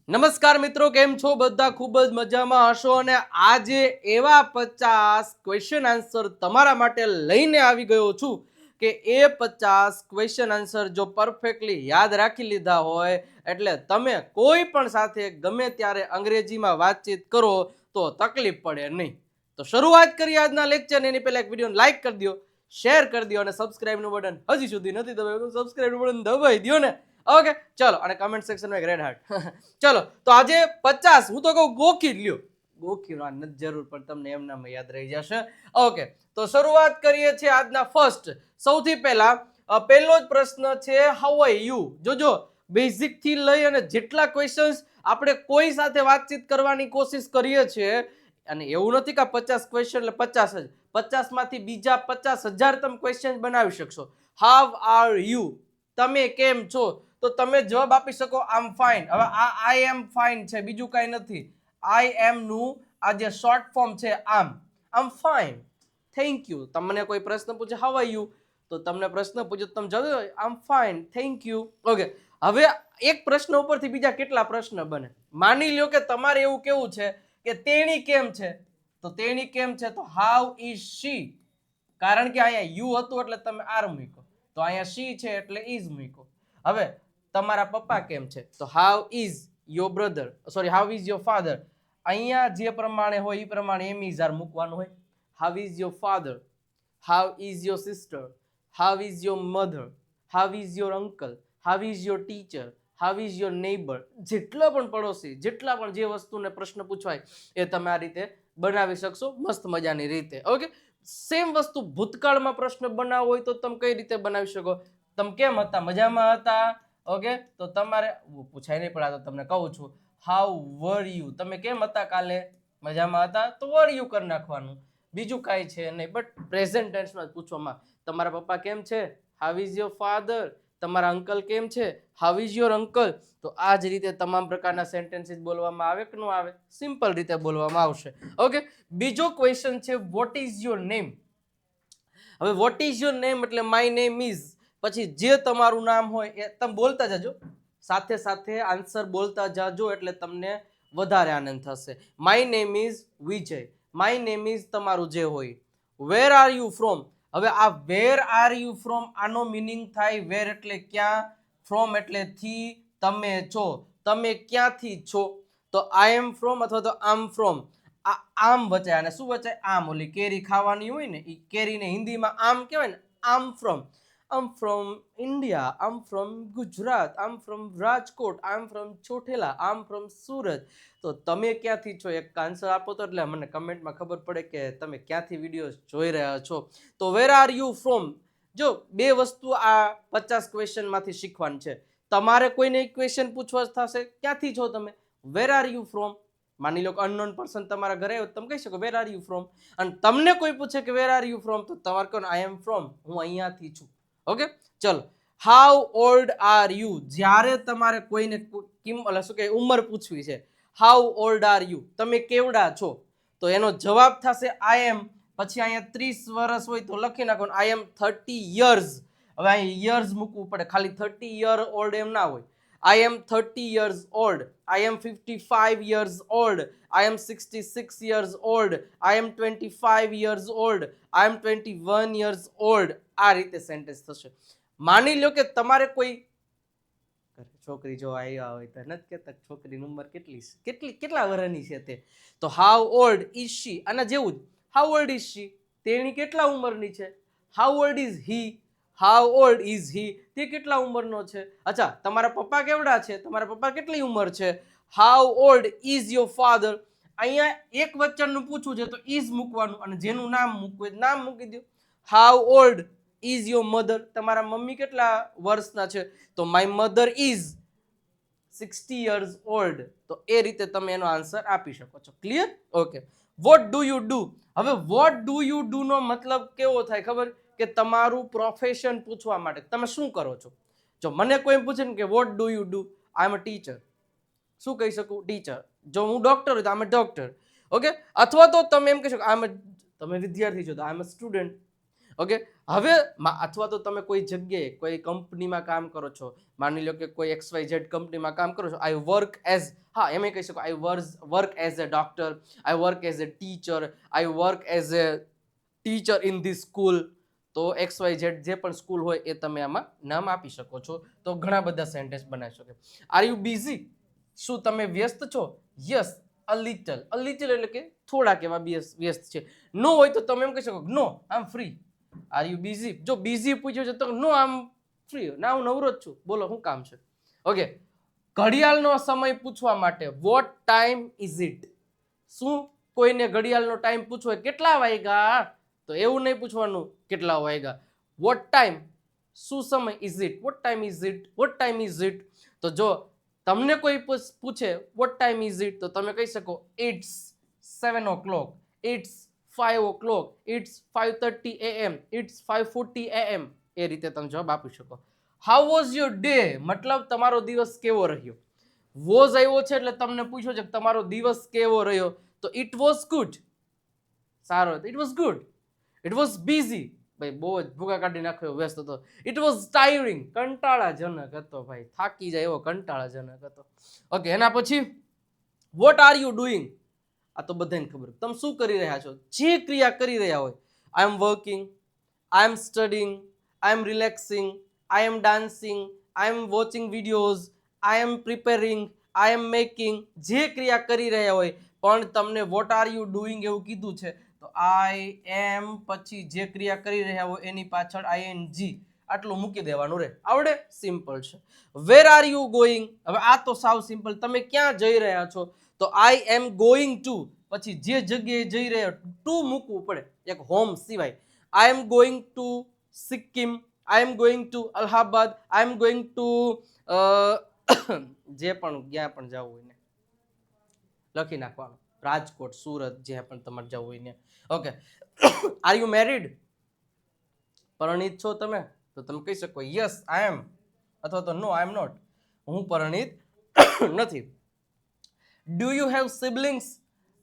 નમસ્કાર મિત્રો, કેમ છો બધા? ખૂબ જ મજામાં હશો અને આજે એવા 50 ક્વેશ્ચન આન્સર તમારા માટે લઈને આવી ગયો છું કે એ 50 ક્વેશ્ચન આન્સર જો પરફેક્ટલી યાદ રાખી લીધા હોય એટલે તમે કોઈ પણ સાથે ગમે ત્યારે અંગ્રેજીમાં વાતચીત કરો તો તકલીફ પડે નહીં. તો શરૂઆત કરીએ આજના લેક્ચર. એની પહેલા એક વિડીયોને લાઈક કરી દો, શેર કરી દો અને સબસ્ક્રાઇબનું બટન હજી સુધી નથી દબાવ્યું તો સબસ્ક્રાઇબનું બટન દબાવી દો ને. ઓકે, ચલો. અને કમેન્ટ સેક્શનમાં એક રેડ હાર્ટ. ચલો, તો આજે 50 હું તો કહું ગોખી જ લ્યો. ગોખી નથી જરૂર, પણ તમને એમનામાં યાદ રહી જશે. ઓકે, તો શરૂઆત કરીએ છીએ આજના ફર્સ્ટ. સૌથી પહેલા પહેલો જ પ્રશ્ન છે હાઉ આર યુ. જોજો, બેઝિક થી લઈ અને જેટલા ક્વેશ્ચન્સ આપણે કોઈ સાથે વાતચીત કરવાની કોશિશ કરીએ છીએ, અને એવું નથી કે 50 ક્વેશ્ચન એટલે 50 જ, 50 માંથી બીજા 50,000 તમે ક્વેશ્ચન બનાવી શકશો. હાઉ આર યુ, તમે કેમ છો? તો તમે જવાબ આપી શકો આઈ એમ ફાઇન. હવે આ આઈ એમ ફાઇન છે, બીજું કાંઈ નથી. આઈ એમ નું આ જે શોર્ટ ફોર્મ છે આઈ એમ ફાઇન, થેન્ક યુ. તમને કોઈ પ્રશ્ન પૂછે હાઉ આર યુ, તો તમને પ્રશ્ન પૂછે તમે જવાબ I am fine, thank you. Okay, હવે એક પ્રશ્ન ઉપરથી બીજા કેટલા પ્રશ્ન બને. માની લ્યો કે તમારે એવું કેવું છે કે તેણી કેમ છે, તો તેણી કેમ છે તો હાઉ ઇઝ શી. કારણ કે અહીંયા યુ હતું એટલે તમે આર મૂકો, તો અહીંયા શી છે એટલે ઇઝ મૂકો. હવે તમારા પપ્પા કેમ છે, તો how is your brother, sorry how is your father. અહીંયા જે પ્રમાણે હોય એ પ્રમાણે એમ ઇઝ આર મૂકવાનું હોય. How is your father, how is your sister, how is your mother, how is your uncle, how is your teacher, how is your neighbour. જેટલા પણ પડોશી, જેટલા પણ જે વસ્તુને પ્રશ્ન પૂછવાય એ તમે આ રીતે બનાવી શકશો મસ્ત મજાની રીતે. ઓકે, સેમ વસ્તુ ભૂતકાળમાં પ્રશ્ન બનાવવો હોય તો તમે કઈ રીતે બનાવી શકો? તમે કેમ હતા? મજામાં હતા. ઓકે, તો તમારે પૂછાય નહીં, પણ આ તો તમને કહું છું. હાઉ વર યુ, તમે કેમ હતા કાલે? મજામાં હતા, તો વર યુ કરી નાખવાનું, બીજું કાંઈ છે નહીં. બટ પ્રેઝન્ટ ટેન્સમાં પૂછવામાં તમારા પપ્પા કેમ છે, હાઉ ઇઝ યોર ફાધર. તમારા અંકલ કેમ છે, હાઉ ઇઝ યોર અંકલ. તો આ જ રીતે તમામ પ્રકારના સેન્ટેન્સીસ બોલવામાં આવે કે ન આવે? સિમ્પલ રીતે બોલવામાં આવશે. ઓકે, બીજો ક્વેશ્ચન છે વોટ ઇઝ યોર નેમ. હવે વોટ ઇઝ યોર નેમ એટલે માય નેમ ઇઝ, પછી જે તમારું નામ હોય એ તમે બોલતા જજો, સાથે સાથે આન્સર બોલતા જાજો એટલે તમને વધારે આનંદ થશે. My name is Vijay. My name is તમારું જે હોય. Where are you from. હવે આ વેર આર યુ ફ્રોમ, આનો મિનિંગ થાય વેર એટલે ક્યાં, ફ્રોમ એટલે થી, તમે છો, તમે ક્યાંથી છો. તો આઈ એમ ફ્રોમ અથવા તો આમ ફ્રોમ. આ આમ વચાય અને શું વચાય? આમ. ઓલી કેરી ખાવાની હોય ને, એ કેરીને હિન્દીમાં આમ કહેવાય ને, આમ ફ્રોમ. આમ ફ્રોમ ઇન્ડિયા, આમ ફ્રોમ ગુજરાત, આમ ફ્રોમ રાજકોટ, આમ ફ્રોમ ચોટીલા, આમ ફ્રોમ સુરત. તો તમે ક્યાંથી છો એક આન્સર આપો તો એટલે મને કમેન્ટમાં ખબર પડે કે તમે ક્યાંથી વિડીયો જોઈ રહ્યા છો. તો વેર આર યુ ફ્રોમ. જો બે વસ્તુ આ 50 ક્વેશ્ચનમાંથી શીખવાની છે. તમારે કોઈને એક ક્વેશ્ચન પૂછવા થશે, ક્યાંથી છો તમે, વેર આર યુ ફ્રોમ. માની લો કે અનનોન પર્સન તમારા ઘરે આવ્યો, તમે કહી શકો વેર આર યુ ફ્રોમ. અને તમને કોઈ પૂછે કે વેર આર યુ ફ્રોમ, તો તમારે કહો આઈ એમ ફ્રોમ, હું અહીંયાથી છું. ઓકે, ચલો. How old are you. જ્યારે તમારે કોઈને શું કે ઉંમર પૂછવી છે, હાઉ ઓલ્ડ આર યુ, તમે કેવડા છો, તો એનો જવાબ થશે આઈ એમ. પછી અહીંયા 30 વર્ષ હોય તો લખી નાખો આઈ એમ 30 યર્સ. હવે અહીં યર્સ મૂકવું પડે, ખાલી 30 યર ઓલ્ડ એમ ના હોય. I am 30 years old. I am 55 years old. I am 66 years old. I am 25 years old. I am 21 years old. આ રીતે સેન્ટેન્સ થશે. માની લો કે તમારે કોઈ છોકરી જો આવ્યા હોય તો નથી કહેતા છોકરીની ઉંમર કેટલા વર્ષની છે તે, તો હાઉ ઓલ્ડ ઇઝ શી. આના જેવું જ, હાઉ ઓલ્ડ ઇઝ શી, તેણી કેટલા ઉંમરની છે. How old is he, how old is he, તે કેટલા ઉંમરનો છે. અચ્છા, તમારા પપ્પા કેવડા છે, તમારા પપ્પા કેટલી ઉંમર છે. How old is your father. અહીંયા એક વચનનું પૂછવું છે તો ઇઝ મૂકવાનું, અને જેનું નામ મૂકવું હોય નામ મૂકી દો. How old is your mother. તમારા મમ્મી કેટલા વર્ષના છે, તો my mother is 60 years old. તો એ રીતે તમે એનો આન્સર આપી શકો છો. Clear? Okay. Vote do you do. હવે વોટ ડુ યુ ડુ નો મતલબ કેવો થાય ખબર? કે તમારું પ્રોફેશન પૂછવા માટે તમે શું કરો છો. જો મને કોઈ પૂછે ને કે what do you do, I am a teacher. શું કહી શકું? ટીચર. જો હું ડોક્ટર હોય તો I am a doctor. Okay, અથવા તો તમે એમ કહી શકો તમે વિદ્યાર્થી છો તો I am a student. Okay, હવે અથવા તો તમે કોઈ જગ્યાએ કોઈ કંપનીમાં કામ કરો છો, માની લો કે કોઈ XYZ કંપનીમાં કામ કરો છો, આઈ વર્ક એઝ, હા એમ કહી શકો I work as a doctor, I work as a teacher, I work as a teacher in this school. તો XYZ જે પણ સ્કૂલ હોય એ તમે આમાં નામ આપી શકો છો. તો ઘણા બધા સેન્ટેન્સ બનાવી શકો. આર યુ બિઝી, શું તમે વ્યસ્ત છો? Yes a little. A little એટલે કે થોડાક એવા વ્યસ્ત છે. નો હોય તો તમે એમ કહી શકો નો આઈ એમ ફ્રી. આર યુ બિઝી, જો બિઝી પૂછ્યું છે તો નો આઈ એમ ફ્રી, ના હું નવરો જ છું, બોલો શું કામ છે. ઓકે, ઘડિયાળનો સમય પૂછવા માટે વોટ ટાઈમ ઇઝ ઇટ. શું કોઈને ઘડિયાળનો ટાઈમ પૂછવો હોય કેટલા વાગ્યા, તો એવું નહીં પૂછવાનું કેટલા વાગ્યા, વોટ ટાઈમ, શું સમય, is it, what time is it, what time is it. તો જો તમને કોઈ પૂછે વોટ ટાઈમ ઇઝ ઇટ તો તમે કહી શકો it's 7 o'clock, it's 5 o'clock, it's 5:30 AM, it's 5:40 AM. એ રીતે તમે જવાબ આપી શકો. હાઉ વોઝ યોર ડે, મતલબ તમારો દિવસ કેવો રહ્યો. વોઝ આવ્યો છે એટલે તમને પૂછ્યો છે કે તમારો દિવસ કેવો રહ્યો, તો ઇટ વોઝ ગુડ, સારો હતો, it was good. It was busy, ભાઈ બહુ જ ભૂકા કાઢી નાખ્યો, વ્યસ્ત હતો. ઇટ વોઝ ટાયરિંગ, કંટાળાજનક હતો, ભાઈ થાકી જાય એવો કંટાળાજનક હતો. ઓકે, એના પછી વોટ આર યુ ડુઈંગ, આ તો બધાને ખબર, તમે શું કરી રહ્યા છો, જે ક્રિયા કરી રહ્યા હોય. I am working, I am studying, I am relaxing, I am dancing, I am watching videos, I am preparing, I am making, જે ક્રિયા કરી રહ્યા હોય પણ તમને વોટ આર યુ ડુઈંગ એવું કીધું છે તો આઈ એમ પછી જે ક્રિયા કરી રહ્યા હોય એની પાછળ ING આટલું મૂકી દેવાનું રહે. આવડે? સિમ્પલ છે. વેર આર યુ ગોઈંગ, હવે આ તો સાવ સિમ્પલ, તમે ક્યાં જઈ રહ્યા છો, તો આઈ એમ ગોઈંગ ટુ, પછી જે જગ્યાએ જઈ રહ્યા ટુ મૂકવું પડે એક હોમ સિવાય. I am going to Sikkim, I am going to Allahabad, I am going to જે પણ જ્યાં પણ જવું હોય ને લખી નાખવાનું, રાજકોટ, સુરત, જ્યાં પણ તમારે જવું હોય ને. ઓકે, આર યુ મેરિડ, પરણિત છો તમે, તો તમે કહી શકો યસ આઈ એમ, અથવા તો નો આઈ એમ નોટ, હું પરણિત નથી. Do you have siblings,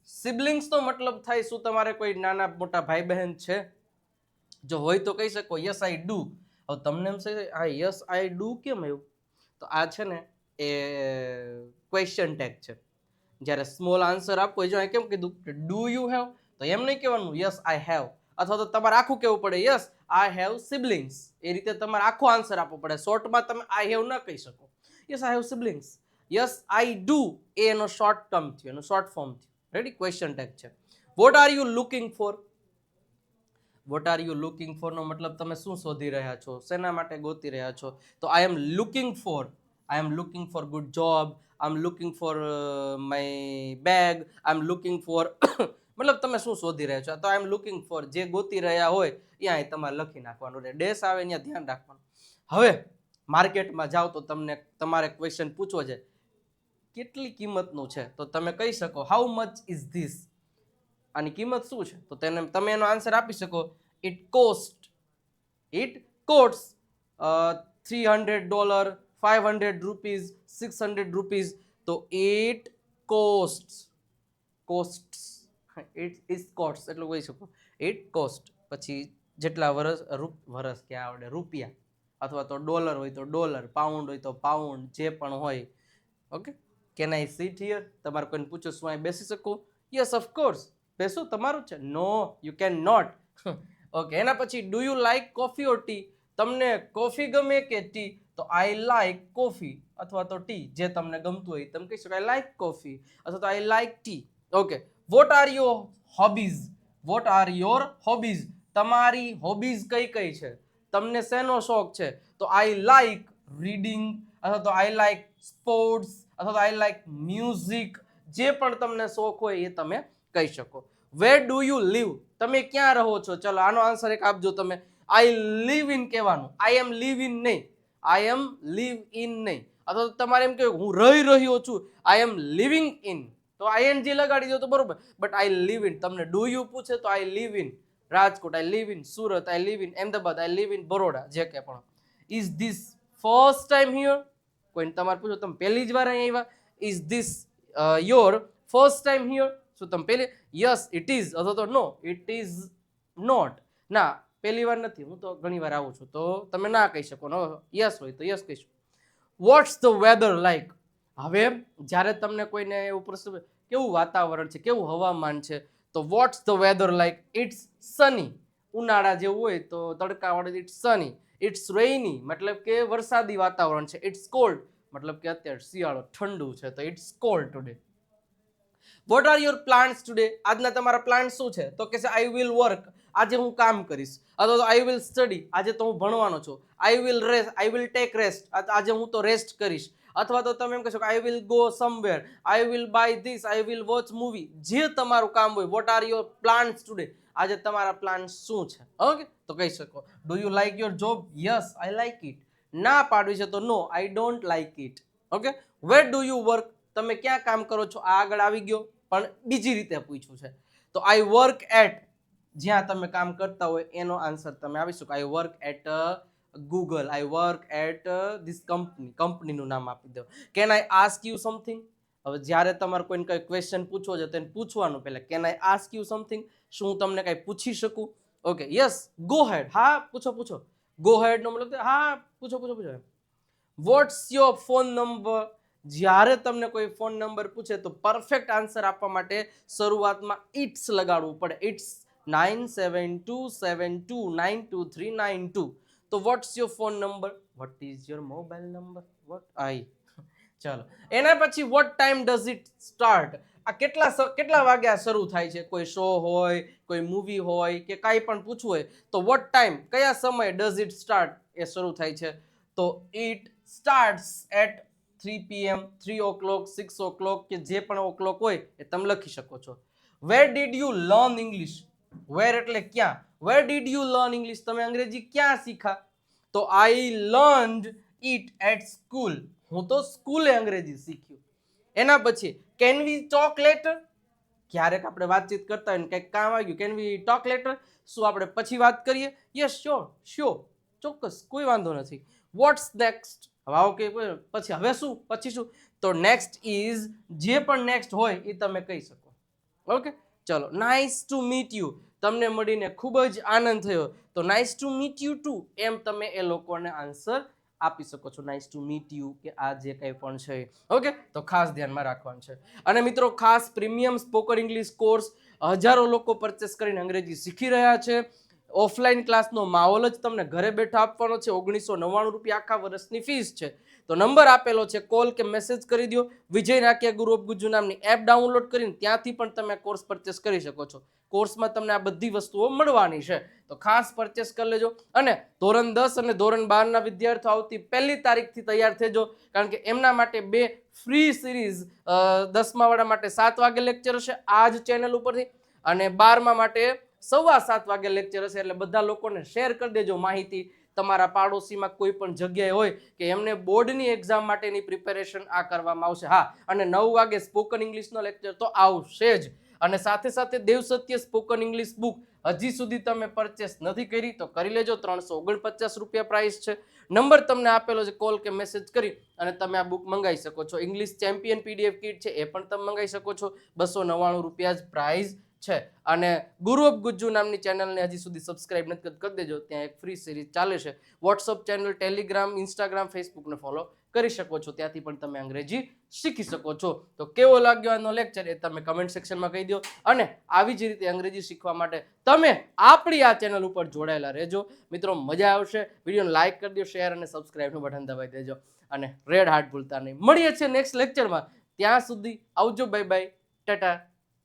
siblings નો મતલબ થાય શું તમારે કોઈ નાના મોટા ભાઈ બહેન છે, જો હોય તો કહી શકો યસ આઈ ડુ. હવે તમને એમ છે આ યસ આઈ ડુ કેમ આવ્યું, તો આ છે ને એ ક્વેશ્ચન ટેગ છે. જ્યારે સ્મોલ આન્સર આપવો હોય, જો અહીં કેમ કીધું કે ડુ યુ હેવ, તો એમ નહીં કહેવાનું યસ આઈ હેવ, અથવા તો તમારે આખું કહેવું પડે યસ આઈ હેવ સિબલિંગ્સ. એ રીતે તમારે આખો આન્સર આપવો પડે. શોર્ટમાં તમે આઈ હેવ ન કહી શકો, yes I have siblings. Yes I do એ એનો શોર્ટ ટર્મ થયો, એનો શોર્ટ ફોર્મ થયો. રેડી, ક્વેશ્ચન ટેગ છે. What are you looking for, what are you looking for નો મતલબ તમે શું શોધી રહ્યા છો, શેના માટે ગોતી રહ્યા છો, તો I am looking for, I am looking for good job, I am looking for my bag, I am looking for મતલબ તમે શું શોધી રહ્યા છો, તો આઈ એમ લુકિંગ ફોર જે ગોતી રહ્યા હોય ત્યાં તમારે લખી નાખવાનું રહે, ડેશ આવે ત્યાં ધ્યાન રાખવાનું. હવે માર્કેટમાં જાઓ તો તમને તમારે ક્વેશ્ચન પૂછવો છે કેટલી કિંમતનું છે, તો તમે કહી શકો હાઉ મચ ઇઝ ધીસ, આની કિંમત શું છે, તો તેને તમે એનો આન્સર આપી શકો ઇટ કોસ્ટ, ઇટ કોસ્ટ $300, $500, $600. તો it cost, cost it is cost એટલું કહી શકો ઇટ કોસ્ટ. પછી જેટલા વર્ષ ક્યાં આવડે, રૂપિયા, અથવા તો ડોલર હોય તો ડોલર, પાઉન્ડ હોય તો પાઉન્ડ, જે પણ હોય. Okay, can I seat here, તમારે કોઈને પૂછો શું અહીં બેસી શકું, યસ ઓફકોર્સ બેસો, તમારું છે, નો યુ કેન નોટ. ઓકે, એના પછી do you like coffee or T, તમને કોફી ગમે કે ટી, તો આઈ લાઈક કોફી અથવા તો ટી, જે તમને ગમતું હોય તમે કહી શકો આઈ લાઈક કોફી અથવા તો I like T. Okay, vote are your hobbies, vote are your hobbies, તમારી હોબીઝ કઈ કઈ છે, તમને શેનો શોખ છે, તો આઈ લાઈક રીડિંગ અથવા તો આઈ લાઈક સ્પોર્ટ્સ અથવા તો આઈ લાઈક મ્યુઝિક, જે પણ તમને શોખ હોય એ તમે કહી શકો. વેર ડુ યુ લીવ, તમે ક્યાં રહો છો, ચલો આનો આન્સર એક આપજો તમે. આઈ લીવ ઇન કહેવાનું, આઈ એમ લીવ ઇન નહીં, આઈ એમ લીવ ઇન નહીં, અથવા તો તમારે એમ કહેવું હું રહી રહ્યો છું, આઈ એમ લિવિંગ ઇન, તો ING લગાડી દો તો બરોબર, બટ આઈ લીવ ઇન. તમને ડુ યુ પૂછે તો I live in Rajkot, I live in Surat, I live in Ahmedabad, I live in Baroda, જે કે પણ. Is this first time here, કોઈને તમારે પૂછો તમે પહેલી જ વાર અહીં આવ્યા, is this your first time here, શું તમે પહેલી, યસ ઇટ ઇઝ અથવા તો નો ઇટ ઇઝ નોટ, ના પહેલી વાર નથી, હું તો ઘણી વાર આવું છું, તો તમે ના કહી શકો. નો યસ હોય તો યસ કહીશું. What's the weather like? હવે જ્યારે તમને કોઈને એવું પ્રશ્ન કેવું વાતાવરણ છે, કેવું હવામાન છે, તો what's the weather like? It's sunny. ઉનાળા જેવું હોય તો તડકાવાળું ઇટ્સ સની. ઇટ્સ રેઇની મતલબ કે વરસાદી વાતાવરણ છે. ઇટ્સ કોલ્ડ મતલબ કે અત્યારે શિયાળો ઠંડુ છે, તો it's cold today. What are your plans today? આજના તમારા પ્લાન શું છે? તો કે છે આઈ વિલ વર્ક, આજે હું કામ કરીશ. અથવા તો આઈ વિલ સ્ટડી, આજે તો હું ભણવાનો છું. I will rest, I will take rest, આજે હું તો રેસ્ટ કરીશ. અથવા તો તમે એમ કહેશો કે I will go somewhere, I will buy this, I will watch movie. જે તમારું કામ હોય, what are your plans today? આજે તમારા પ્લાન શું છે? ઓકે, તો કહી શકો do you like your job? Yes I like it. ના પાડવી છે તો no I don't like it. Okay, where do you work? તમે ક્યાં કામ કરો છો? આ આગળ આવી ગયો, પણ બીજી રીતે પૂછ્યું છે. તો આઈ વર્ક એટ, જ્યાં તમે કામ કરતા હોય એનો આન્સર તમે આવી શકો. I work at Google, I work at this company, કંપનીનું નામ આપી દો. Can I ask you something? હવે જ્યારે તમારે કોઈને કઈ ક્વેશ્ચન પૂછવો છે તેને પૂછવાનું પહેલા, can I ask you something? શું હું તમને કઈ પૂછી શકું? ઓકે, યસ, ગો હેડ, હા પૂછો. ગો હેડ નો મતલબ હા પૂછો. What's your phone number? જ્યારે તમને કોઈ ફોન નંબર પૂછે તો પરફેક્ટ આન્સર આપવા માટે શરૂઆતમાં ઇટ્સ લગાડવું પડે. ઇટ્સ 9727292392. તો what's your phone number? What is your mobile number? What I ચાલો, એના પછી what time does it start? આ કેટલા વાગ્યા શરૂ થાય છે? કોઈ શો હોય, કોઈ મૂવી હોય કે કાંઈ પણ પૂછવું હોય તો વોટ ટાઈમ, કયા સમય ડઝ ઇટ સ્ટાર્ટ એ શરૂ થાય છે? તો it starts at 3 PM, 3 o'clock, 6 o'clock કે જે પણ o'clock હોય એ તમે લખી શકો છો. Where did you learn English? Where એટલે ક્યાં. Where did you learn English? તમે અંગ્રેજી ક્યાં શીખા? તો I learned it at school. હું તો સ્કૂલે અંગ્રેજી શીખ્યું. એના પછી કેન વી ટોક લેટર? ક્યારેક આપણે વાતચીત કરતા હોય ને કંઈક કામ આવ્યું, કેન વી ટોક લેટર? શું આપણે પછી વાત કરીએ? યસ શ્યોર, ચોક્કસ, કોઈ વાંધો નથી. Watts next? ઓકે, પછી શું? તો નેક્સ્ટ ઇઝ, જે પણ નેક્સ્ટ હોય એ તમે કહી શકો. ઓકે, ચલો, નાઇસ ટુ મીટ યુ, તમને મળીને ખૂબ જ આનંદ થયો, તો nice to meet you too, એમ તમે એ લોકોને આન્સર આપી શકો છો. નાઇસ ટુ મીટ યુ કે આ જે કંઈ પણ છે. ઓકે, તો ખાસ ધ્યાનમાં રાખવાનું છે. અને મિત્રો, ખાસ પ્રીમિયમ સ્પોકન ઇંગ્લિશ કોર્સ હજારો લોકો પરચેસ કરીને અંગ્રેજી શીખી રહ્યા છે. ઓફલાઈન ક્લાસનો માહોલ જ તમને ઘરે બેઠા આપવાનો છે. 1999 રૂપિયા આખા વર્ષની ફીસ છે. તો નંબર આપેલો છે, કોલ કે મેસેજ કરી દો. વિજય નાકિયા ગુરુ ઓફ ગુજ્જુ નામની એપ ડાઉનલોડ કરીને ત્યાંથી પણ તમે કોર્સ પરચેસ કરી શકો છો. કોર્સમાં તમને આ બધી વસ્તુઓ મળવાની છે, તો ખાસ પરચેસ કરી લેજો. અને ધોરણ 10 અને ધોરણ 12 ના વિદ્યાર્થીઓ આવતી 1 તારીખથી તૈયાર થજો, કારણ કે એમના માટે 2 ફ્રી સિરીઝ, 10મા વાળા માટે 7 વાગે લેક્ચર હશે આ જ ચેનલ ઉપરથી, અને 12મા માટે 7:15 વાગે લેક્ચર હશે. એટલે બધા લોકોને શેર કરી દેજો માહિતી. તમારા પાડોશીમાં કોઈ પણ જગ્યાએ હોય કે એમને બોર્ડની એક્ઝામ માટેની પ્રિપેરેશન આ કરવામાં આવશે. હા, અને 9 વાગે સ્પોકન ઇંગ્લિશનો લેક્ચર તો આવશે જ. અને સાથે સાથે દેવ સત્ય સ્પોકન ઇંગ્લિશ બુક હજી સુધી તમે પરચેસ નથી કરી તો કરી લેજો. 349 રૂપિયા પ્રાઇસ છે. નંબર તમને આપેલો છે, કોલ કે મેસેજ કરી અને તમે આ બુક મંગાવી શકો છો. ઇંગ્લિશ ચેમ્પિયન PDF કીટ છે એ પણ તમે મંગાવી શકો છો. 299 રૂપિયા જ પ્રાઇસ છે. અને ગુરુ ઓફ ગુજ્જુ નામની ચેનલને હજી સુધી સબસ્ક્રાઇબ નથી કરી દેજો, ત્યાં એક ફ્રી સિરીઝ ચાલે છે. વોટ્સઅપ ચેનલ, ટેલિગ્રામ, ઇન્સ્ટાગ્રામ, ફેસબુકને ફોલો કરી શકો છો, ત્યાંથી પણ તમે અંગ્રેજી શીખી શકો છો. તો કેવો લાગ્યો આનો લેક્ચર એ તમે કમેન્ટ સેક્શનમાં કહી દો. અને આવી જ રીતે અંગ્રેજી શીખવા માટે તમે આપણી આ ચેનલ ઉપર જોડાયેલા રહેજો. મિત્રો, મજા આવશે. વિડીયોને લાઈક કરી દો, શેર અને સબસ્ક્રાઇબનું બટન દબાવી દેજો, અને રેડ હાર્ટ ભૂલતા નહીં. મળીએ છીએ નેક્સ્ટ લેક્ચરમાં. ત્યાં સુધી આવજો, બાય બાય, ટાટા.